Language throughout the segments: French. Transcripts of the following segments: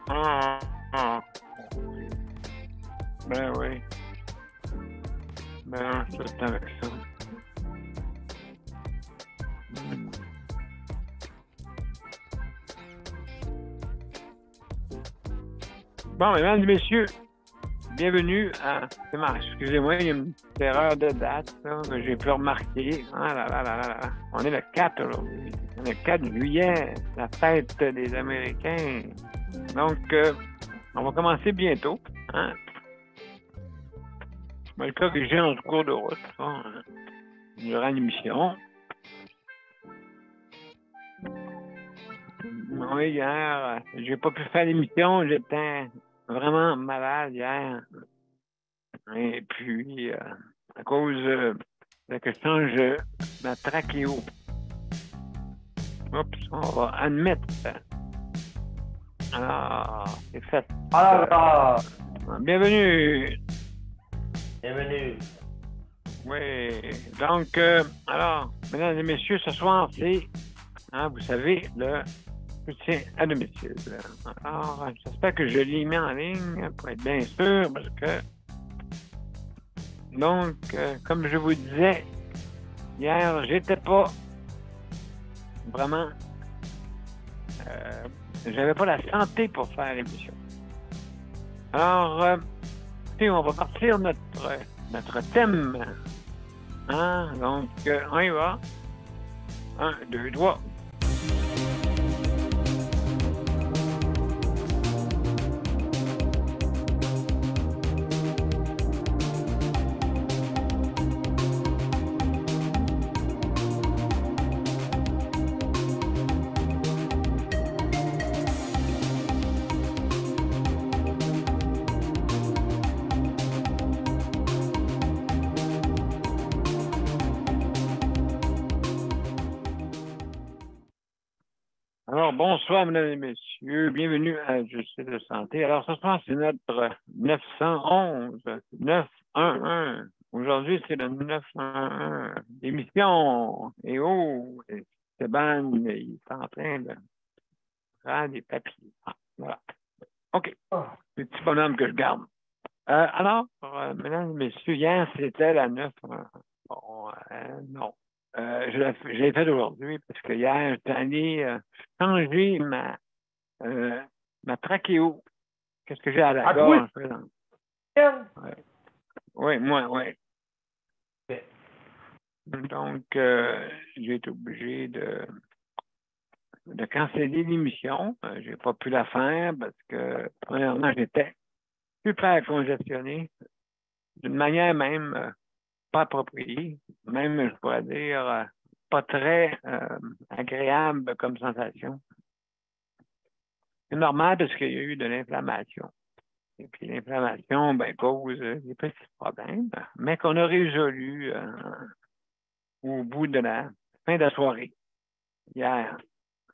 Ah, ah. Ben oui. Ben, je suis avec ça. Hmm. Bon, mesdames et messieurs, bienvenue à. Excusez-moi, il y a une petite erreur de date là, que j'ai pu remarquer. Ah là là là là là. On est le 4 aujourd'hui. On est le 4 juillet, la fête des Américains. Donc, on va commencer bientôt. Hein? Le cas que j'ai en cours de route, ça, durant l'émission. Oui, hier, j'ai pas pu faire l'émission. J'étais vraiment malade hier. Et puis, à cause de que je change ma trachéo. Oups, on va admettre. Alors, c'est fait. Alors, Bienvenue. bienvenue. Oui. Donc, alors, mesdames et messieurs, ce soir, c'est, hein, vous savez, le soutien à domicile. Alors, j'espère que je l'ai mis en ligne pour être bien sûr, parce que, donc, comme je vous disais, hier, j'étais pas vraiment, j'avais pas la santé pour faire l'émission. Alors, on va partir notre thème. Hein? Donc, on y va. 1, 2, 3. Alors, bonsoir, mesdames et messieurs. Bienvenue à Justice de santé. Alors, ce soir, c'est notre 911, 911. Aujourd'hui, c'est le 911. L'émission. Et oh, Stéban, il est en train de faire des papiers. Ah, voilà. OK. C'est le petit bonhomme que je garde. Alors, mesdames et messieurs, hier, c'était la 911. Bon, non. Je l'ai fait aujourd'hui parce que hier, j'étais allé changer ma trachéo. Qu'est-ce que j'ai à la Oui. gorge présent? Ouais. Oui, moi, oui. Okay. Donc, j'ai été obligé de canceller l'émission. Je n'ai pas pu la faire parce que, premièrement, j'étais super congestionné, d'une manière même pas appropriée, même, je pourrais dire, pas très agréable comme sensation. C'est normal parce qu'il y a eu de l'inflammation. Et puis l'inflammation cause des petits problèmes, mais qu'on a résolu au bout de la fin de la soirée, hier.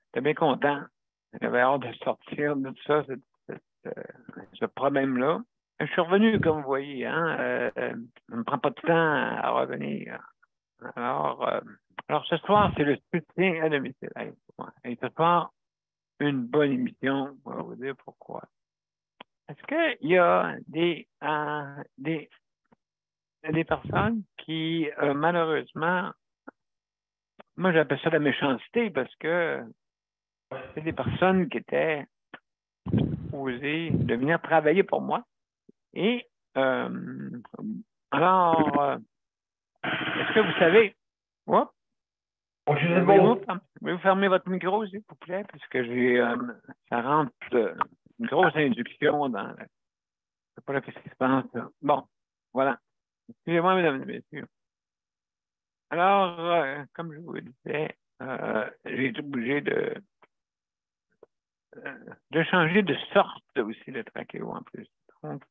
J'étais bien content. J'avais hâte de sortir de tout ça, ce problème-là. Je suis revenu, comme vous voyez, hein, ça ne me prend pas de temps à revenir. Alors ce soir, c'est le soutien à domicile. Et ce soir, une bonne émission. On va vous dire pourquoi. Est-ce qu'il y a des personnes qui, malheureusement, moi j'appelle ça la méchanceté parce que c'est des personnes qui étaient supposées de venir travailler pour moi. Et alors, est-ce que vous savez, oh, pouvez-vous fermer votre micro, s'il vous plaît, parce que ça rentre une grosse induction dans le. Je sais pas là, qu'est-ce qui se passe, là. Bon, voilà. Excusez-moi, mesdames et messieurs. Alors, comme je vous le disais, j'ai été obligé de changer de sorte aussi le trachéo en plus. Donc,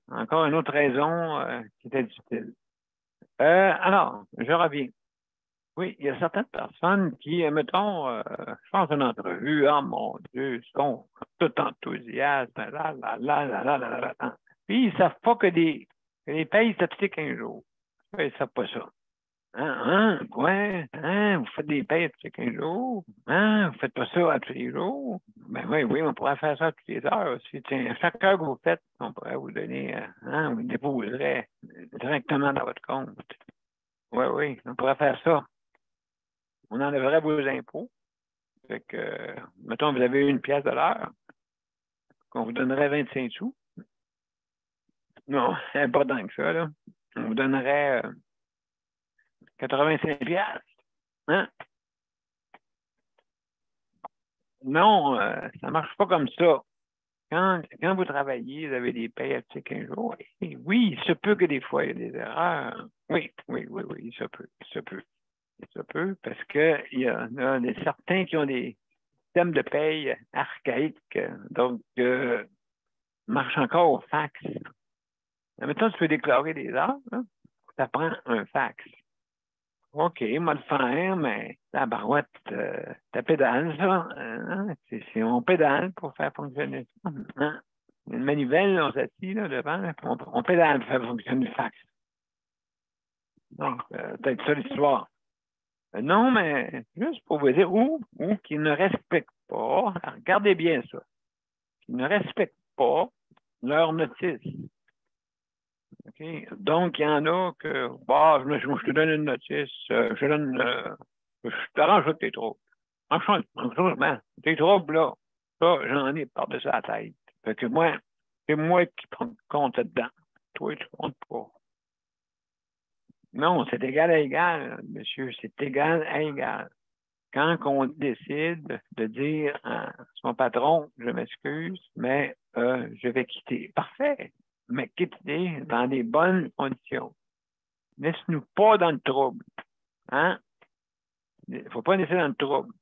encore une autre raison qui était difficile. Alors, je reviens. Oui, il y a certaines personnes qui, mettons, je pense une entrevue, oh mon Dieu, sont tout enthousiastes, là, là, là, là, là, là, là, là. Puis, ils ne savent pas que des payes s'appliquent un jour. Ils ne savent pas ça. Quoi? Vous faites des payes tous les 15 jours? Vous faites pas ça à tous les jours? Ben oui, oui, on pourrait faire ça toutes les heures aussi. Tiens, à chaque heure que vous faites, on pourrait vous donner, on vous déposerait directement dans votre compte. Oui, oui, on pourrait faire ça. On enlèverait vos impôts. Fait que, mettons, vous avez 1 pièce de l'heure, qu'on vous donnerait 25 sous. Non, pas tant que ça, là. On vous donnerait 85 piastres. Hein? Non, ça ne marche pas comme ça. Quand vous travaillez, vous avez des payes à tous 15 jours. Et oui, il se peut que des fois, il y ait des erreurs. Oui, oui, oui, oui, il se peut, il se peut. Il se peut parce qu'il y en a certains qui ont des systèmes de paye archaïques, donc marchent encore au fax. Maintenant, tu peux déclarer des heures, hein? Ça prend un fax. OK, moi le faire, mais la barouette, ta pédale, ça. Hein? On pédale pour faire fonctionner ça. Hein? Une manivelle, on s'assit là, devant, là, on pédale pour faire fonctionner le fax. Donc, peut-être ça l'histoire. Non, mais juste pour vous dire, ou qui ne respectent pas, regardez bien ça, qui ne respectent pas leur notice. Okay? Donc, il y en a que, bah, je te donne une notice, je t'arrange avec tes troubles. En changement, tes troubles, là, ça, j'en ai par-dessus la tête. Fait que moi, c'est moi qui compte dedans. Toi, tu comptes pas. Non, c'est égal à égal, monsieur, c'est égal à égal. Quand on décide de dire à son patron, je m'excuse, mais je vais quitter. Parfait, mais quitter dans des bonnes conditions. Laisse-nous pas dans le trouble. Hein? Il ne faut pas laisser dans le trouble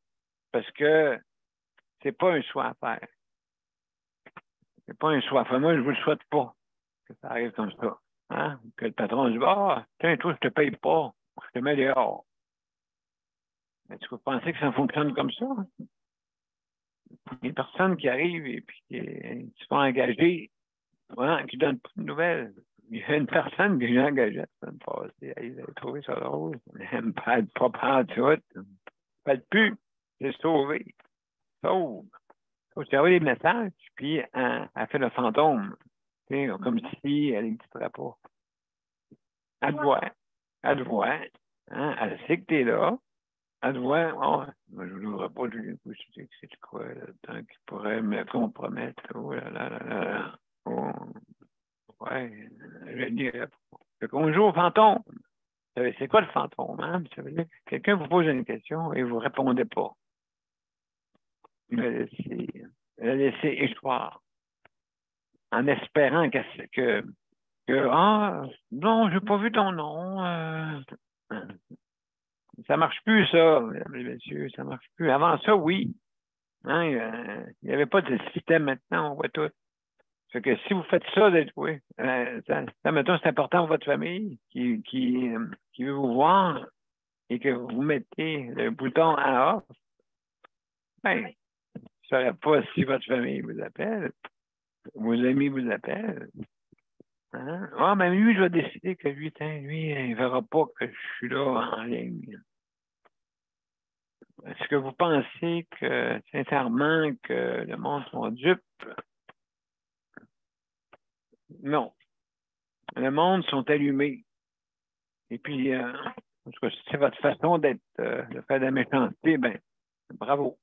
parce que c'est pas un choix à faire. C'est pas un choix à faire. Moi, je ne vous le souhaite pas que ça arrive comme ça. Hein? Que le patron dise, tiens, toi, je te paye pas. Je te mets dehors. Mais tu peux penser que ça fonctionne comme ça? Hein? Il y a personne qui arrive et puis qui se font engager, hein, qui ne donne pas de nouvelles. Il y a une personne que j'ai engagée la semaine passée. Elle avait trouvé ça drôle. Elle me parle pas en tout. Elle ne parle plus. J'ai sauvé. Sauve. J'ai envoyé des messages, puis elle fait le fantôme. Comme si elle n'existerait pas. Elle te voit. Elle te voit. Hein? Elle sait que tu es là. Elle te voit. Oh, moi, je ne l'ouvre pas. Je lui dis, c'est quoi là-dedans qui pourrait me compromettre? Oh là là là là. Oh, ouais. Je dirais pas. Fait qu'on joue au fantôme. C'est quoi le fantôme? Hein? Ça veut dire que quelqu'un vous pose une question et vous ne répondez pas. Le laisser échoir en espérant non, j'ai pas vu ton nom. Ça marche plus, ça, mesdames et messieurs, ça marche plus. Avant ça, oui. Hein, il n'y avait pas de système maintenant, on voit tout. Fait que si vous faites ça, oui, mettons, c'est important pour votre famille qui veut vous voir et que vous mettez le bouton à off, ben, je ne saurais pas si votre famille vous appelle, vos amis vous appellent. Hein? Ah, mais lui, je vais décider que lui, il ne verra pas que je suis là en ligne. Est-ce que vous pensez que, sincèrement, que le monde sont dupes? Non. Le monde sont allumés. Et puis, en tout cas, si c'est votre façon de faire de la méchanceté, ben, bravo.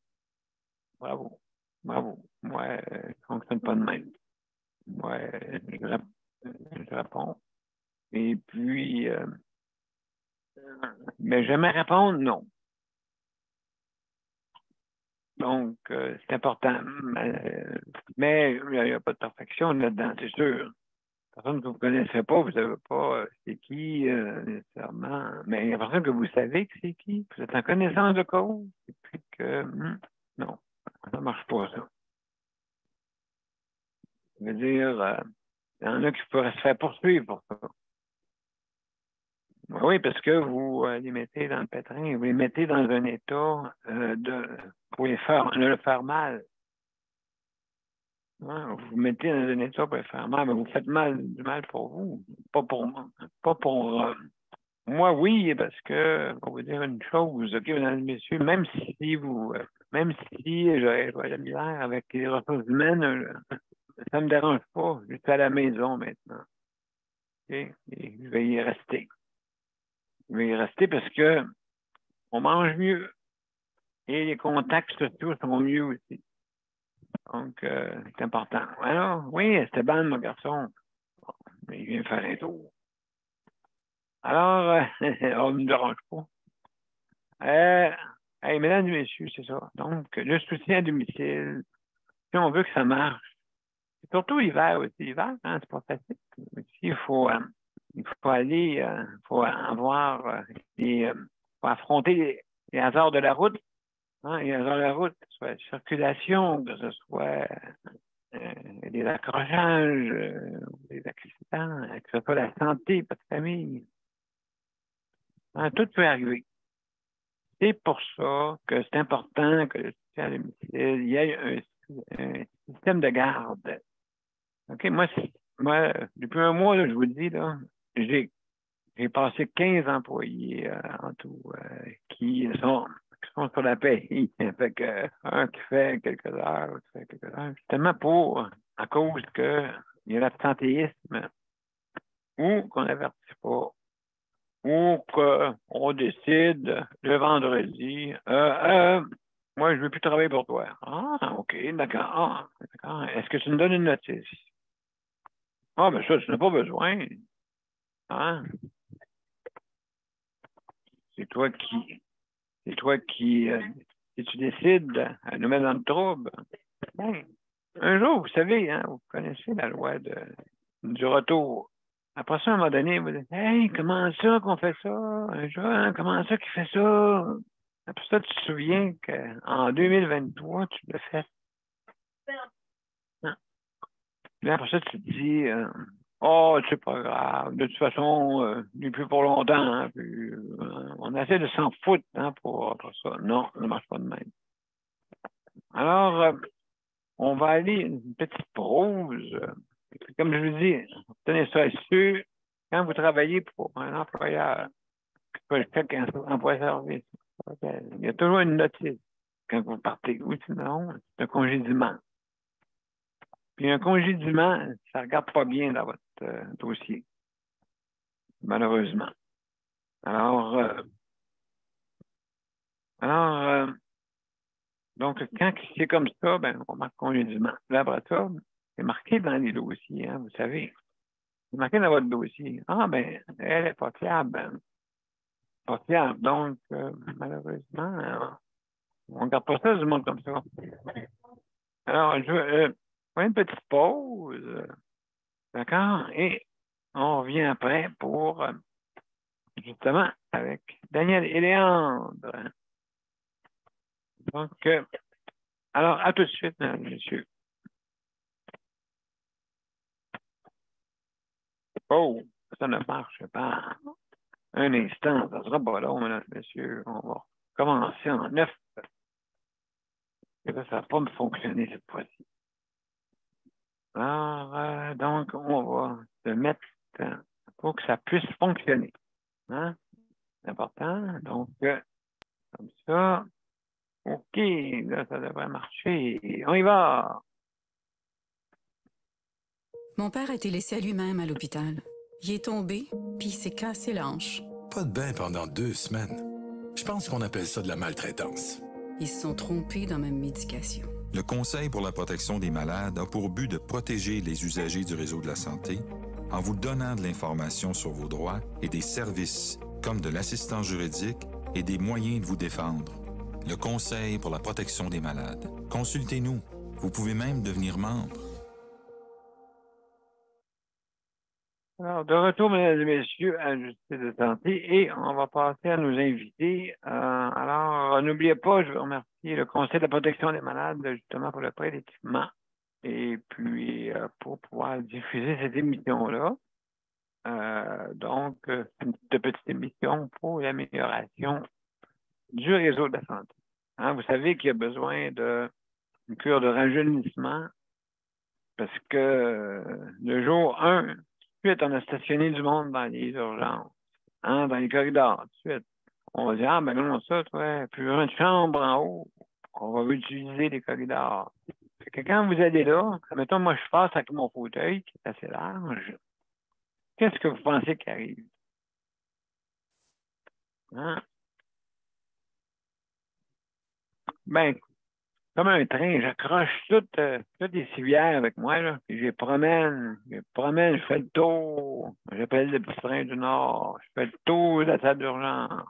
Bravo. Bravo. Moi, je ne fonctionne pas de même. Moi, je réponds. Et puis, mais jamais répondre, non. Donc, c'est important. Mais il n'y a pas de perfection là-dedans, c'est sûr. Personne que vous ne connaissez pas, vous ne savez pas c'est qui nécessairement. Mais il y a personne que vous savez que c'est qui. Vous êtes en connaissance de cause. Et puis que, non, ça ne marche pas, ça. Ça veut dire, il y en a qui pourraient se faire poursuivre pour ça. Oui, parce que vous les mettez dans le pétrin, vous les mettez dans un état pour le faire mal. Hein? Vous mettez dans un état pour le faire mal, mais vous faites du mal pour vous, pas pour moi, pas pour Moi, oui, parce que, pour vous dire une chose, OK, mesdames et messieurs, même si j'aurais de la misère avec les ressources humaines, ça ne me dérange pas. Je suis à la maison maintenant. OK? Et je vais y rester. Je vais y rester parce que on mange mieux et les contacts sociaux sont mieux aussi. Donc, c'est important. Alors, oui, Esteban, mon garçon, il vient faire un tour. Alors, on ne me dérange pas. Euh, hey, mesdames et messieurs, c'est ça. Donc, le soutien à domicile, si on veut que ça marche, c'est surtout l'hiver aussi. L'hiver, hein, c'est pas facile. Ici, il faut aller, faut avoir faut affronter les hasards de la route. Hein, les hasards de la route, que ce soit la circulation, que ce soit des accrochages, des accidents, que ce soit la santé, pas de famille. Hein, tout peut arriver. C'est pour ça que c'est important que le soutien à domicile, il y ait un système de garde. OK, moi, depuis un mois, là, je vous le dis, là, j'ai j'ai passé 15 employés en tout qui sont sur la paye. Fait que, un qui fait quelques heures, l'autre qui fait quelques heures. Justement à cause que il y a l'absentéisme ou qu'on n'avertit pas ou qu'on décide le vendredi, moi, je ne veux plus travailler pour toi. Ah, OK, d'accord. Ah, d'accord. Est-ce que tu me donnes une notice? Ah, ben ça, tu n'as pas besoin. Hein? C'est toi qui, c'est toi qui, si tu décides de nous mettre dans le trouble, ben, un jour, vous savez, hein, vous connaissez la loi du retour. Après ça, à un moment donné, vous dites, hey, comment ça qu'on fait ça? Un jeune, comment ça qu'il fait ça? Après ça, tu te souviens qu'en 2023, tu l'as fait. Hein? Puis après ça, tu te dis, oh, c'est pas grave. De toute façon, il n'est plus pour longtemps. Hein, puis, on essaie de s'en foutre hein, pour ça. Non, ça ne marche pas de même. Alors, on va aller une petite pause. Comme je vous dis, tenez ça sûr, quand vous travaillez pour un employeur, que je fais qu'un emploi-service, il y a toujours une notice quand vous partez. Ou sinon, c'est un congédiement. Puis un congédiement, ça ne regarde pas bien dans votre dossier, malheureusement. Alors, alors donc, quand c'est comme ça, ben, on marque congédiement. Là, après ça, c'est marqué dans les dossiers, hein, vous savez. C'est marqué dans votre dossier. Ah, ben, elle n'est pas fiable. Ben, pas fiable. Donc, malheureusement, on ne garde pas ça du monde comme ça. Alors, je veux une petite pause. D'accord? Et on revient après pour, justement, avec Daniel et Léandre. Donc, alors, à tout de suite, mesdames et messieurs. Oh, ça ne marche pas. Un instant, ça sera pas long, mesdames et messieurs. On va commencer en neuf. Et là, ça va pas me fonctionner cette fois-ci. Alors, donc, on va se mettre pour que ça puisse fonctionner. Hein? C'est important. Donc, comme ça. OK, là, ça devrait marcher. On y va. Mon père a été laissé à lui-même à l'hôpital. Il est tombé, puis il s'est cassé la hanche. Pas de bain pendant 2 semaines. Je pense qu'on appelle ça de la maltraitance. Ils se sont trompés dans ma médication. Le Conseil pour la protection des malades a pour but de protéger les usagers du réseau de la santé en vous donnant de l'information sur vos droits et des services comme de l'assistance juridique et des moyens de vous défendre. Le Conseil pour la protection des malades. Consultez-nous. Vous pouvez même devenir membre. Alors, de retour, mesdames et messieurs, à la Justice de santé, et on va passer à nos invités. Alors, n'oubliez pas, je veux remercier le Conseil de la protection des malades, justement, pour le prêt d'équipement, et puis pour pouvoir diffuser cette émission-là. Donc, une petite émission pour l'amélioration du réseau de la santé. Hein, vous savez qu'il y a besoin d'une cure de rajeunissement parce que le jour 1, suite, on a stationné du monde dans les urgences. hein, dans les corridors, tout de suite. On va dire, ah, ben non, ça, toi, plus une chambre en haut. On va utiliser les corridors. Fait que quand vous allez là, mettons, moi, je passe avec mon fauteuil, qui est assez large, qu'est-ce que vous pensez qui arrive? Hein? Ben, comme un train, j'accroche toutes les civières avec moi, là, puis je les promène, je fais le tour. J'appelle le petit train du Nord. Je fais le tour de la salle d'urgence.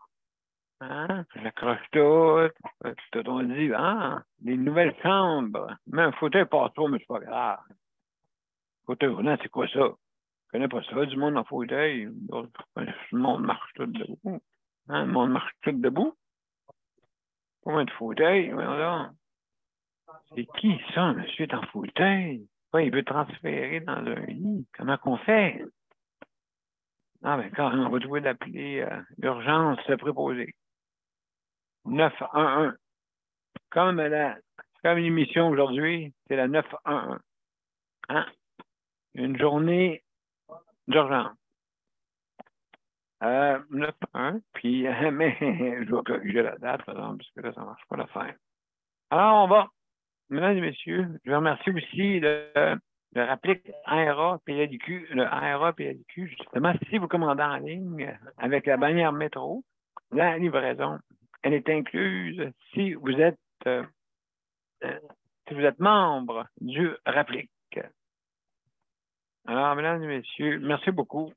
Hein? J'accroche tout. On dit, ah, des nouvelles chambres. Mais un fauteuil passe trop, mais c'est pas grave. Fauteuil roulant, c'est quoi ça? Je connais pas ça, du monde en fauteuil. Le monde marche tout debout. Hein? Le monde marche tout debout. Combien de fauteuils? Voyons donc. C'est qui ça, monsieur est en fauteuil? Ouais, il veut transférer dans un lit. Comment qu'on fait? Ah, ben, quand on va trouver d'appeler l'urgence préposée. 911. Comme l'émission aujourd'hui, c'est la 911. Hein? Une journée d'urgence. 911. Puis, mais je vais corriger la date, par exemple, parce que là, ça ne marche pas l'affaire. Alors, on va. Mesdames et messieurs, je remercie aussi le réplique ARA PLQ, le ARA PLQ, justement, si vous commandez en ligne avec la bannière métro, la livraison, elle est incluse si vous êtes membre du réplique. Alors, mesdames et messieurs, merci beaucoup.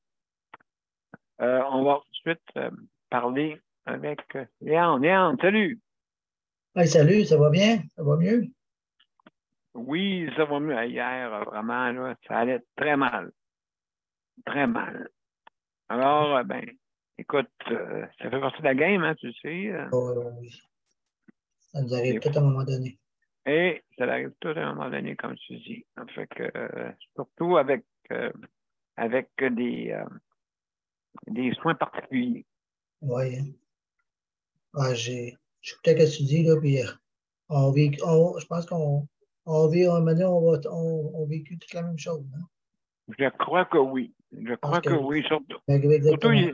On va tout de suite parler avec Léon. Léon, salut! Hey, salut, ça va bien? Ça va mieux? Oui, ça va mieux. Hier, vraiment, là, ça allait très mal. Très mal. Alors, ben, écoute, ça fait partie de la game, hein, tu sais. Oui. Ça nous arrive Des peut-être à fois. un moment donné. Et ça arrive tout à un moment donné, comme tu dis. Fait que, surtout avec des soins particuliers. Oui. Ah, j'écoutais ce que tu dis, là, puis je pense qu'on vit, un moment donné, on vécu toute la même chose, hein? Je crois que oui. Je crois que oui, surtout. Exactement.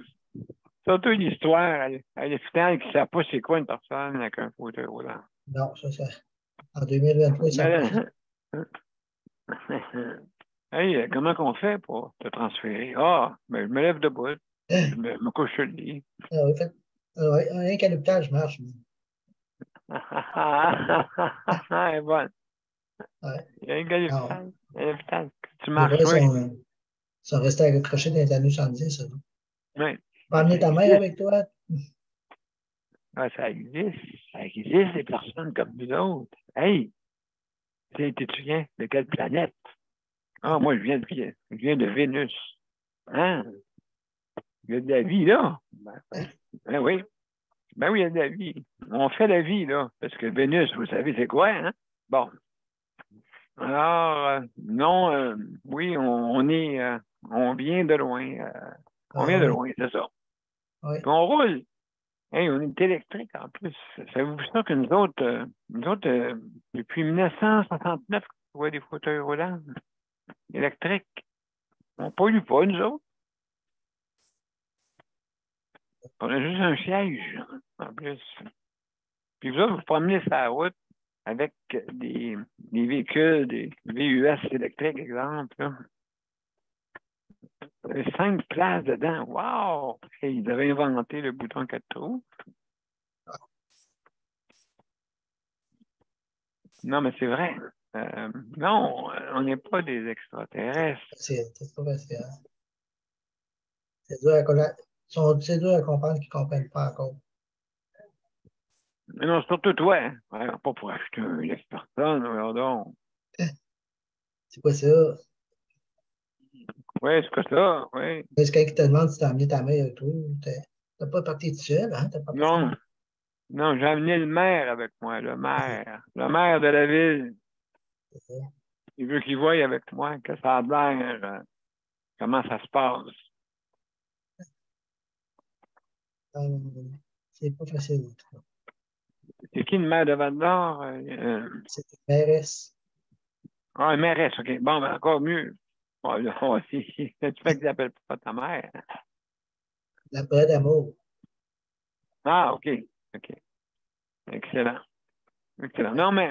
Surtout une histoire à l'hôpital qui ne sait pas c'est quoi une personne avec un fauteuil roulant. Non, ça, en 2023, ça Mais, hey, comment qu'on fait pour te transférer? Ah, ben, je me lève debout, je me couche sur le lit. Rien qu'à l'hôpital, je marche. Elle est bonne. Ouais. Il y a un Non. l'hôpital. Tu Les marches, vrais oui. sont restés accrochés dans les années 70. Ça. Oui. Pas amener ta mère avec toi? Ah, ça existe. Ça existe, des personnes comme nous autres. Hey, tu viens de quelle planète? Ah, moi, je viens de Vénus. Hein? Il y a de la vie, là. Ben oui. Ben oui, il y a de la vie. On fait la vie, là. Parce que Vénus, vous savez, c'est quoi, hein? Bon. Alors, non, oui, on vient de loin. On vient de loin, c'est ça. Oui. Puis on roule. Hey, on est électrique en plus. Savez-vous ça que nous autres, depuis 1969, on voit des fauteuils roulants électriques. On ne pollue pas, nous autres. On a juste un siège, en plus. Puis vous autres, vous promenez sur la route avec des véhicules, des VUS électriques, exemple. Là. 5 places dedans. Wow! Hey, ils avaient inventé le bouton 4 trous. Non, mais c'est vrai. Non, on n'est pas des extraterrestres. C'est pas facile. C'est dur à comprendre qu'ils ne comprennent pas encore. Mais non, surtout toi. Hein? Ouais, pas pour acheter un personne, pardon. C'est quoi ça? Oui, c'est quoi ça? Oui. Est-ce que quelqu'un qui te demande si tu as amené ta mère avec toi? T'as pas parti tout seul, hein? T'as pas Non, non, j'ai amené le maire avec moi, le maire. Le maire de la ville. Il veut qu'il voie avec moi que ça a l'air, comment ça se passe. C'est pas facile. C'est qui le maire de Val-d'Or? C'est une mairesse. Ah, une mairesse, OK. Bon, ben, encore mieux. Bon, là, si tu fais que tu n'appelles pas ta mère. La paix d'amour. Ah, OK. OK. Excellent. Excellent. Non, mais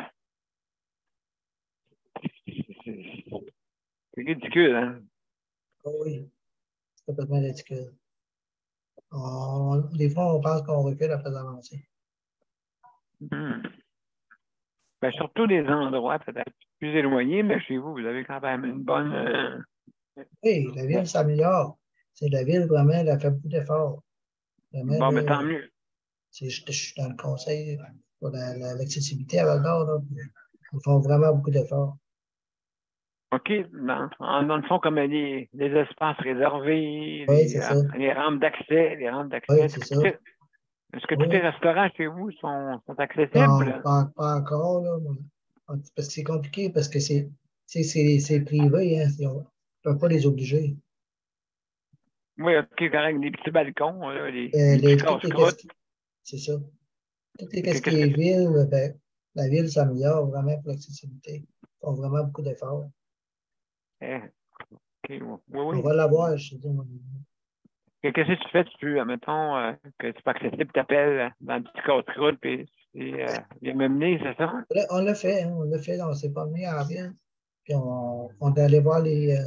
c'est ridicule, hein? Oh oui, c'est complètement ridicule. Des fois, on pense qu'on recule après avancer. Hmm. Ben, surtout des endroits peut-être plus éloignés, mais chez vous, vous avez quand même une bonne. Oui, la ville s'améliore. C'est la ville, vraiment, elle a fait beaucoup d'efforts. Vraiment, Bon, mais tant là, mieux. je suis dans le conseil pour l'accessibilité à Val-d'Or, là, puis ils font vraiment beaucoup d'efforts. OK. Dans le fond, comme les espaces réservés, Oui, c'est ça. les rampes d'accès, Oui, Est-ce c'est que ça. est-ce que tous les Oui, restaurants chez vous sont non, accessibles? pas encore, là, parce que c'est compliqué, parce que c'est privé, hein, on ne peut pas les obliger. Oui, OK, correct. Les petits balcons, là, les petits Toutes les qu'est-ce casse-croûtes. qui, c'est ça. Toutes les Qu'est-ce qu'est-ce qui que est tu. ville, ben, la ville s'améliore vraiment pour l'accessibilité. Ils font vraiment beaucoup d'efforts. OK, oui, On oui. va l'avoir, je te dis. Qu'est-ce que tu fais? Mettons, que c'est pas accessible, tu appelles dans le petit casse-croûte, puis viens me mener, c'est ça? Là, on l'a fait, hein, on l'a fait, on s'est promené en ville, puis on est allé voir les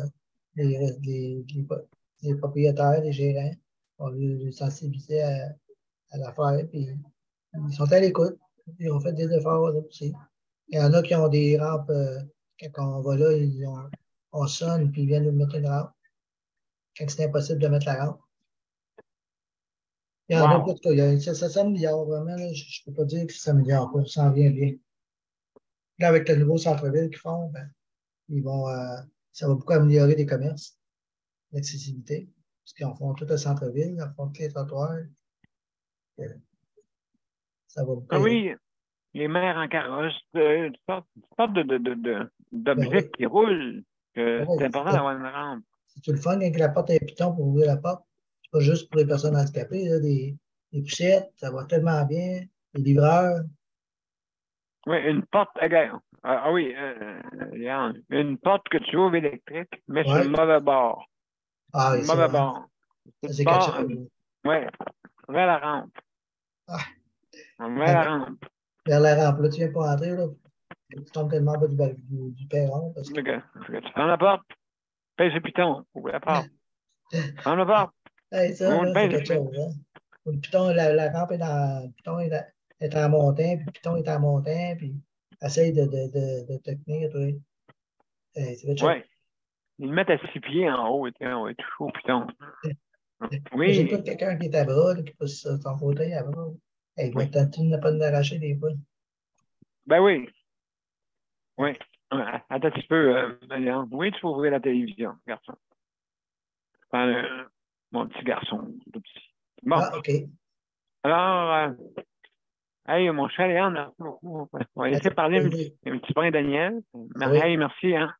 propriétaires, les gérants, on les sensibilisait à l'affaire, puis ils sont à l'écoute, ils ont fait des efforts là, aussi. Il y en a qui ont des rampes, quand on va là, on sonne, puis ils viennent nous mettre une rampe, quand c'est impossible de mettre la rampe. Il y en a, en tout Wow! cas, ça s'améliore vraiment, là, je ne peux pas dire que ça s'améliore pas, ça en vient bien. Là, avec le nouveau centre-ville qu'ils font, ben, ils vont, ça va beaucoup améliorer les commerces, l'accessibilité, parce qu'ils en font tout le centre-ville, ils en font tous les trottoirs. euh, Ça va beaucoup Ah aider. oui, les mères en carrosse, toutes sortes Ben d'objets oui, qui roulent, ben que c'est oui. important d'avoir une rampe. C'est tout le fun avec la porte à piton pour ouvrir la porte. C'est pas juste pour les personnes handicapées, là, des poussettes, ça va tellement bien. Les livreurs, Oui, une porte, regarde. Oui, regarde, une porte que tu ouvres électrique, mais sur le ouais. mauvais bord. Ah, Le et ça, mauvais hein. bord. Ça, Sur le c'est quelque bord, chose. oui, vers la rampe. Ah, Vers la rampe. vers la rampe, là, tu viens pas entrer, là. Tu tombes tellement bas du perron parce que. Tu fermes la porte, pèse le piton, ouvre la porte. Ferme la porte, Hey, ça, ouvre le là, c'est pince le quelque piton. chose, hein. Le piton, la rampe est le piton est en montant, puis le piton est en montant, puis essaye de te tenir, toi. Hey, c'est quelque chose. Oui, ils le mettent à 6 pieds en haut, et on va être chaud au piton. Imagine-toi Oui, quelqu'un qui est à bras, là, qui pousse son fauteuil à bras. Hey, il va oui. tenter pas de l'arracher des fois. Ben oui, oui. Attends un petit peu, Marianne. Oui, tu peux ouvrir la télévision, garçon. Mon petit garçon, tout petit. Bon, Ah, OK. alors, hey, mon cher Léon, merci beaucoup. On va laisser parler Vas-y, un petit peu Daniel. ah oui, Hey, merci, hein.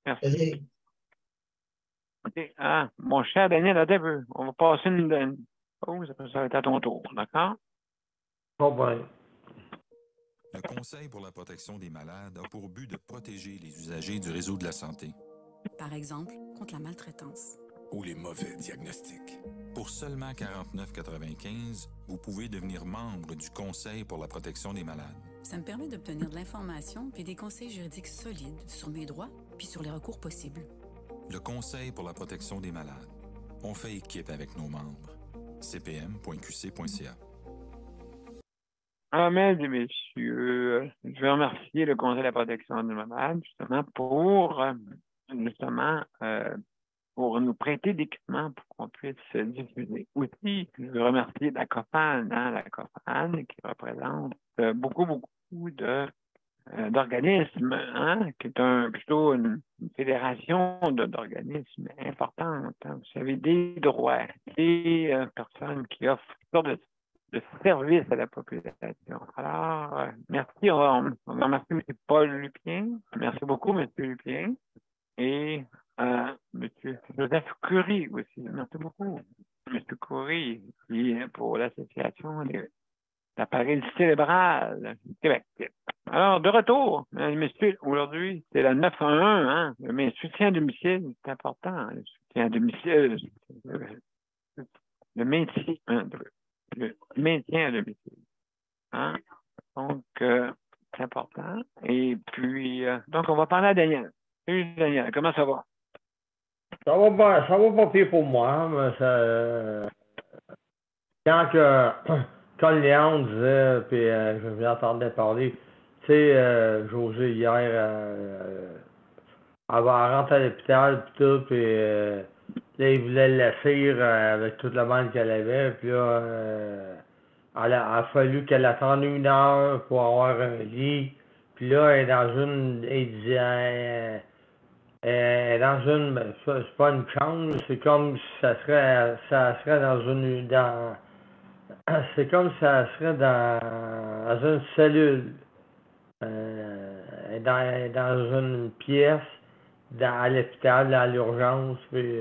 Merci. vas-y. OK. Ah, mon cher Daniel, attends un peu. On va passer une pause, après ça va être à ton tour, d'accord? Bon, ben. Le Conseil pour la protection des malades a pour but de protéger les usagers du réseau de la santé. Par exemple, contre la maltraitance. Ou les mauvais diagnostics. Pour seulement 49,95, vous pouvez devenir membre du Conseil pour la protection des malades. Ça me permet d'obtenir de l'information et des conseils juridiques solides sur mes droits puis sur les recours possibles. Le Conseil pour la protection des malades. On fait équipe avec nos membres. cpm.qc.ca. Mesdames et messieurs, je veux remercier le Conseil de la protection des malades, justement, pour nous prêter d'équipements pour qu'on puisse diffuser. Aussi, je veux remercier la COFAN, la COFAN, qui représente beaucoup d'organismes, hein, qui est plutôt une fédération d'organismes importante. Hein. Vous savez, des droits, des personnes qui offrent toutes sortes de services à la population. Alors, merci. On remercie M. Paul Lupien. Merci beaucoup, M. Lupien. Et M. Joseph Coury aussi. Merci beaucoup, M. Coury, qui est pour l'Association des l'appareil cérébral du Québec. Alors, de retour, mesdames et messieurs, aujourd'hui, c'est la 911, hein, mais soutien à domicile, c'est important, le soutien à domicile. le maintien, le maintien à domicile. Hein? Donc, c'est important. Et puis, donc, on va parler à Daniel. Salut, Daniel. Comment ça va? Ça va pas pire pour moi, mais ça, quand Léon disait, puis je l'entendais parler, tu sais, José hier, elle va rentrer à l'hôpital, puis tout, puis là, il voulait le laisser avec toute la bande qu'elle avait, puis là, elle a fallu qu'elle attende 1 heure pour avoir un lit, puis là, elle est dans une, il disait, elle est dans une, ben, c'est pas une chambre, c'est comme si ça serait dans une, c'est comme si ça serait dans une cellule. Elle est dans une pièce, à l'hôpital, à l'urgence. Puis,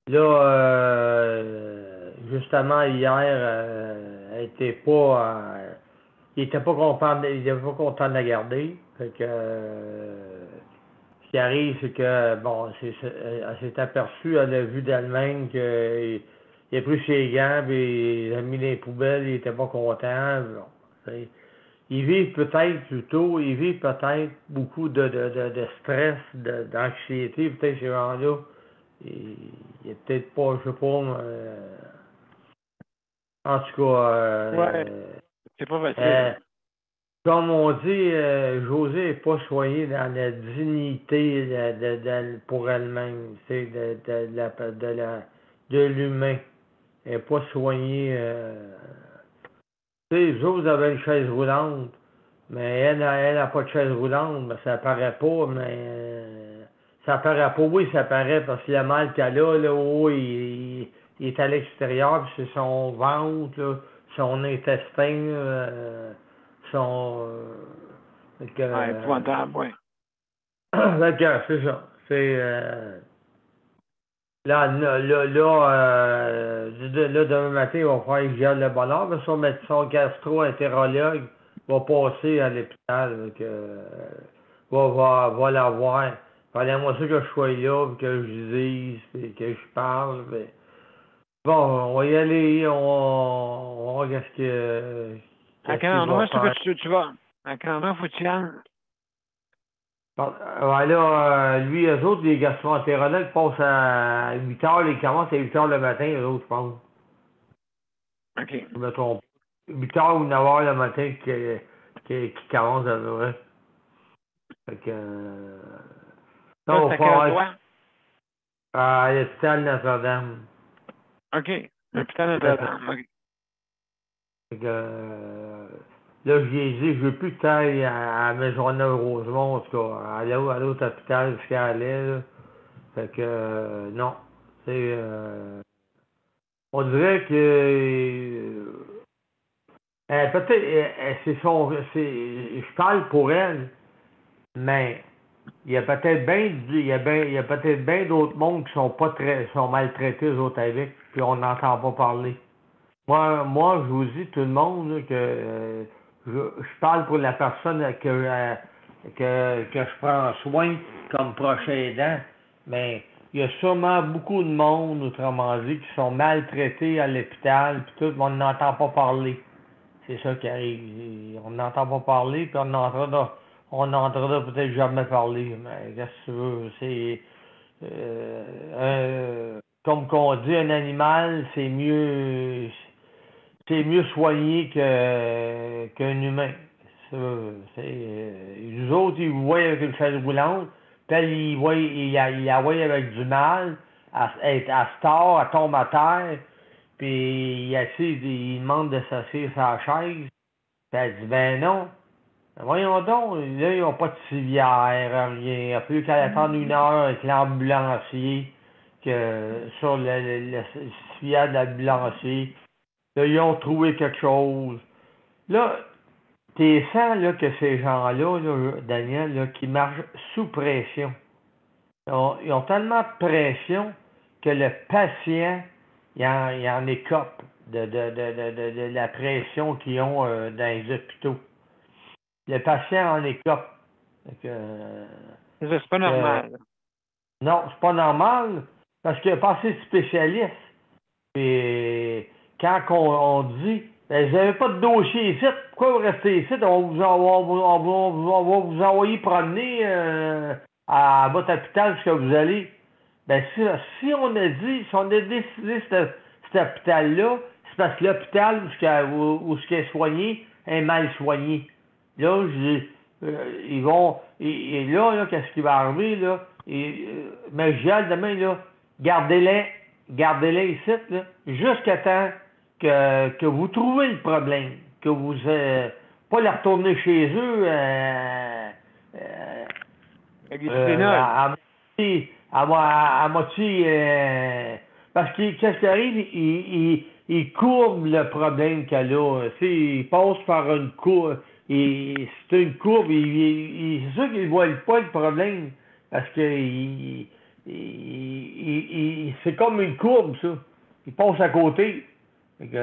là, justement, hier, elle était pas, il était pas content, il était pas content de la garder. Fait que, ce qui arrive, c'est que, bon, elle s'est aperçue, elle a vu d'elle-même qu'il a pris ses gants, puis il a mis les poubelles, il était pas content. Bon, ils vivent peut-être beaucoup de stress, d'anxiété, peut-être ces gens-là. Il est peut-être pas, je sais pas, en tout cas, Ouais, c'est pas facile. comme on dit, José n'est pas soigné dans la dignité pour elle-même, c'est de l'humain. Elle n'est pas soignée. Tu sais, les autres avaient une chaise roulante, mais elle n'a pas de chaise roulante, mais ça paraît pas, mais ça paraît pas, oui, ça paraît parce que le mal qu'elle a, là, oh, il est à l'extérieur, puis c'est son ventre, là, son intestin, son. Fait que, épouvantable, oui. fait que, c'est ça. C'est. Là, demain matin, il va falloir qu'il gère le bonheur, mais son gastro-entérologue va passer à l'hôpital, donc, va la voir. Fallait-moi ça que je sois là, puis que je dise, puis que je parle, puis... Bon, on va y aller, on va voir À quel endroit est-ce que tu vas? À quel endroit faut que tu y ailles? Bon, là, lui, eux autres, les gastro-entérologues passent à 8 heures, ils commencent à 8 heures le matin, eux autres, je pense. OK. Je me trompe. 8 heures ou 9 heures le matin qui commence à peu près. Fait que. Ça, c'est à quel endroit? À l'hôpital Notre-Dame. OK. L'hôpital Notre-Dame. OK. Fait que. Là, je lui ai dit, je veux plus que tu ailles à la Maisonneuve-Rosemont, en tout cas, à l'autre hôpital, ce qu'elle allait, là. Fait que, non. C'est. On dirait que. Peut-être, je parle pour elle, mais il y a peut-être bien d'autres mondes qui sont maltraités eux autres avec, puis on n'entend pas parler. Moi, je vous dis tout le monde là, que je parle pour la personne que je prends soin comme prochain aidant, mais il y a sûrement beaucoup de monde, autrement dit, qui sont maltraités à l'hôpital, puis tout, mais on n'entend pas parler. C'est ça qui arrive. On n'entend pas parler, puis on n'entendra peut-être jamais parler. Mais qu'est-ce que tu veux? Comme qu'on dit, un animal, c'est mieux soigné qu'un humain. Nous autres, ils vous voient avec une chaise roulante, puis ils la voient avec du mal, elle tombe à terre, puis il demande de s'asseoir sur la chaise. Puis elle dit, ben non. Ben voyons donc, là, ils n'ont pas de civière, rien. Il a fallu qu'elle attende 1 heure avec l'ambulancier, sur le civière de l'ambulancier. Là, ils ont trouvé quelque chose. Là, t'es sens là, que ces gens-là, là, Daniel, là, qui marchent sous pression. Ils ont tellement de pression que le patient, il en écope de la pression qu'ils ont dans les hôpitaux. Le patient en écope. C'est pas normal. Non, c'est pas normal. Parce que passer spécialiste, Puis quand on dit ben, vous n'avez pas de dossier ici, pourquoi vous restez ici? On va vous envoyer promener à votre hôpital jusqu'à vous allez. Ben si on a décidé cet hôpital-là, c'est parce que l'hôpital où ce qui est soigné est mal soigné. Là, ils vont. Et là, qu'est-ce qui va arriver, là? Mais je dis demain, là, gardez-les ici, là, jusqu'à temps que vous trouvez le problème, que vous pas les retourner chez eux à moitié parce que qu'est-ce qui arrive, il courbe le problème qu'elle a. Il passe par une courbe. C'est une courbe, c'est sûr qu'il ne voit pas le problème. Parce que c'est comme une courbe, ça. Il passe à côté. Fait que,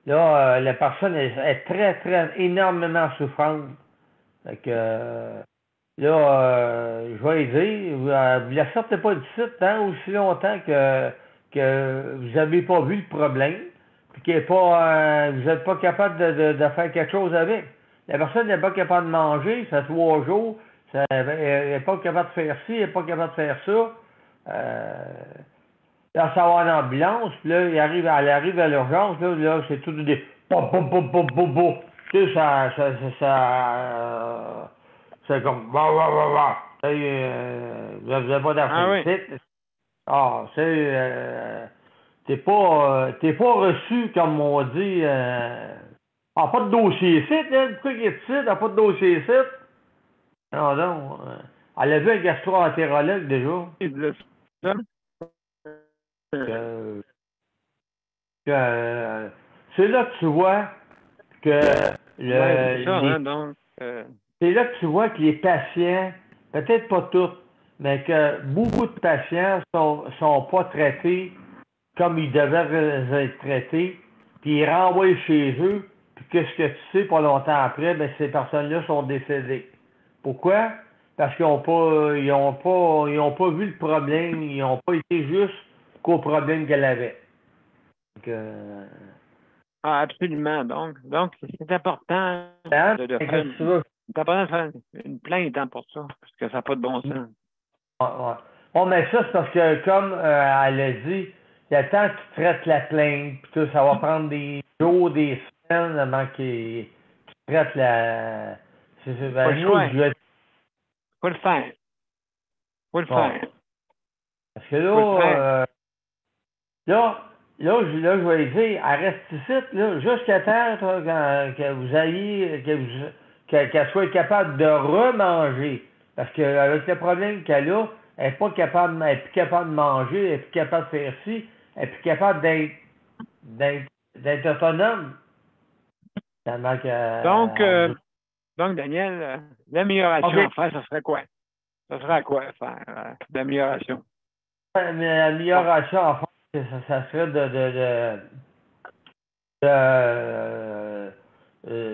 là, la personne est très, très énormément souffrante. Fait que, là, je vais lui dire, vous ne la sortez pas du site tant aussi longtemps que vous n'avez pas vu le problème, puis vous n'êtes pas capable de faire quelque chose avec. La personne n'est pas capable de manger, ça fait 3 jours, elle n'est pas capable de faire ci, elle n'est pas capable de faire ça. Là, ça va en ambulance, puis là, elle arrive à l'urgence, là c'est tout des tu sais, c'est comme vous n'avez pas d'argent. Ah, t'es pas reçu, comme on dit. Pas de dossier ici, pourquoi il est ici? T'as pas de dossier ici? Non, non. Elle a vu un gastro-entérologue déjà. C'est là que tu vois que c'est là que tu vois que les patients, peut-être pas tous, mais que beaucoup de patients sont pas traités comme ils devraient être traités, puis ils renvoient chez eux, puis qu'est-ce que tu sais pas longtemps après, ben ces personnes-là sont décédées. Pourquoi? Parce qu'ils n'ont pas vu le problème, ils n'ont pas été juste qu'au problème qu'elle avait. Donc, absolument. Donc c'est important de faire une plainte pour ça, parce que ça n'a pas de bon sens. Ouais. Mais ça, c'est parce que, comme elle a dit, il y a le temps que tu traites la plainte, puis tout, ça va prendre des jours, des semaines avant qu'ils traitent la. Faut le faire. Parce que là, je vais dire, elle reste ici, là, jusqu'à temps que vous ayez, qu'elle soit capable de remanger. Parce qu'avec le problème qu'elle a, elle n'est plus capable de manger, elle n'est plus capable de faire ci, elle n'est plus capable d'être autonome. Donc, Daniel, l'amélioration à faire, ça serait quoi? Ça serait à quoi faire l'amélioration? L'amélioration à faire, ça serait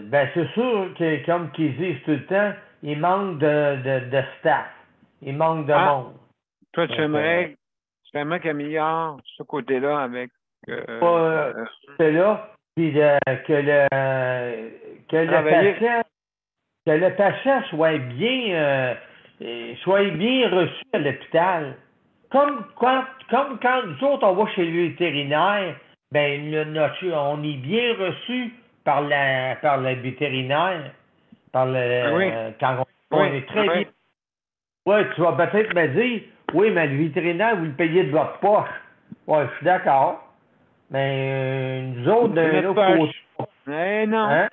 ben c'est sûr que, comme qu'ils disent tout le temps, il manque de staff. Il manque de monde. Toi, tu aimerais qu'il améliore ce côté-là avec c'est là, puis que le patient soit bien reçu à l'hôpital. Comme quand nous autres, on va chez le vétérinaire, ben on est bien reçu par le vétérinaire. Quand on est très bien. Oui, tu vas peut-être me dire, oui, mais le vétérinaire, vous le payez de votre poche. Oui, je suis d'accord. Mais nous autres, de notre poche. Non, hein?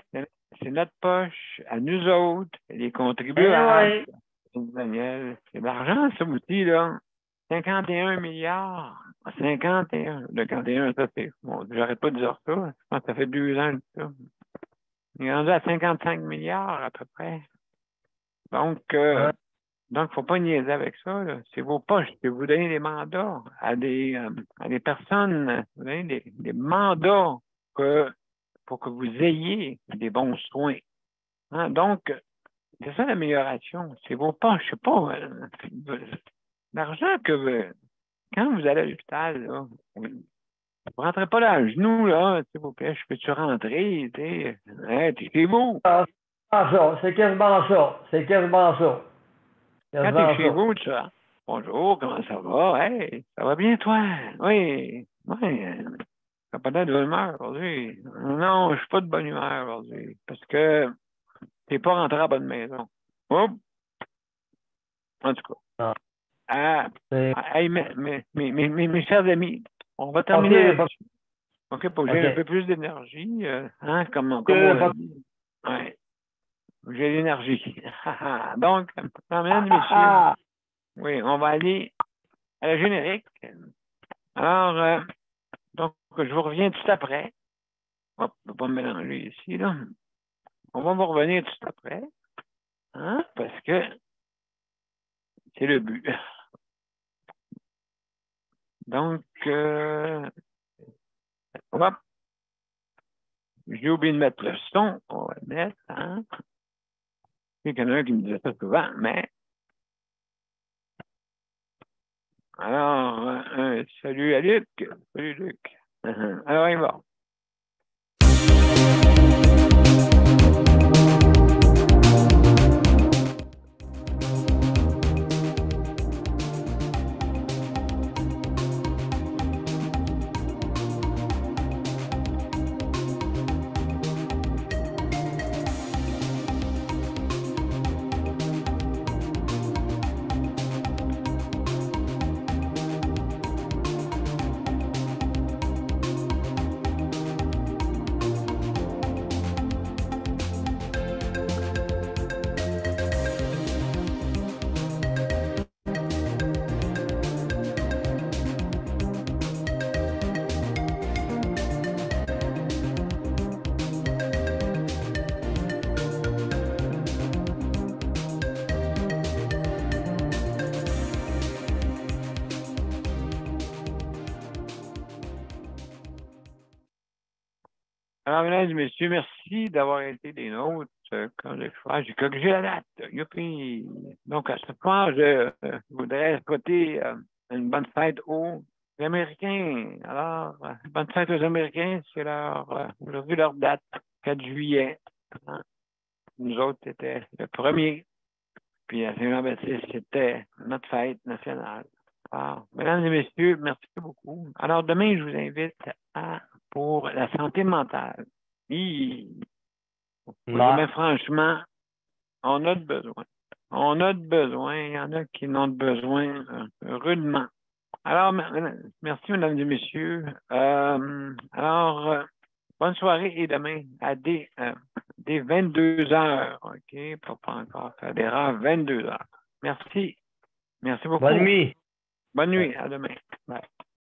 C'est notre poche, à nous autres, les contribuables. Daniel, c'est de l'argent, ça aussi, là. 51 milliards. 51. Le 51, ça, c'est. Bon, j'arrête pas de dire ça. Je pense que ça fait 2 ans, ça. Il est rendu à 55 milliards, à peu près. Donc, faut pas niaiser avec ça, là. C'est vos poches que vous donnez des mandats à des personnes. Vous donnez des mandats pour que vous ayez des bons soins. Hein? Donc, c'est ça l'amélioration. C'est vos poches. Je sais pas. L'argent quand vous allez à l'hôpital, là, Vous ne rentrez pas là à genoux, là, s'il vous plaît. Je peux-tu rentrer? T'es chez vous. C'est quasiment ça. C'est quasiment ça. Quand t'es chez vous, tu vois. Bonjour, comment ça va? Hey, ça va bien, toi? Oui. Oui. T'as pas l'air de bonne humeur aujourd'hui. Non, je suis pas de bonne humeur aujourd'hui. Parce que t'es pas rentré à la bonne maison. Oups. En tout cas. Ah. Hey, mes chers amis, on va terminer là-dessus. OK, pour que j'ai un peu plus d'énergie. Comme on a dit. Ouais. J'ai l'énergie. Donc, mesdames et messieurs, oui, on va aller à la générique. Alors, donc, je vous reviens tout après. Hop, je ne vais pas me mélanger ici, là. On va vous revenir tout après. Parce que c'est le but. Donc, hop. J'ai oublié de mettre le son. On va le mettre, Il y en a un qui me disait ça souvent, mais. Alors, salut à Luc. Salut Luc. Alors, il va. Alors, mesdames et messieurs, merci d'avoir été des nôtres. Comme je fais, j'ai corrigé la date. Youpi! Donc, à ce point, je voudrais souhaiter une bonne fête aux Américains. Alors, bonne fête aux Américains, c'est aujourd'hui leur date, 4 juillet. Nous autres, c'était le 1er. Puis à Saint-Jean-Baptiste, c'était notre fête nationale. Alors, mesdames et messieurs, merci beaucoup. Alors, demain, je vous invite pour la santé mentale. Mais franchement, on a de besoin. On a de besoin. Il y en a qui en ont besoin rudement. Alors, merci, mesdames et messieurs. Alors, bonne soirée et demain à des 22 heures. OK? Pas encore faire d'erreur, 22 heures. Merci. Merci beaucoup. Bonne nuit. Bonne nuit. À demain. Bye.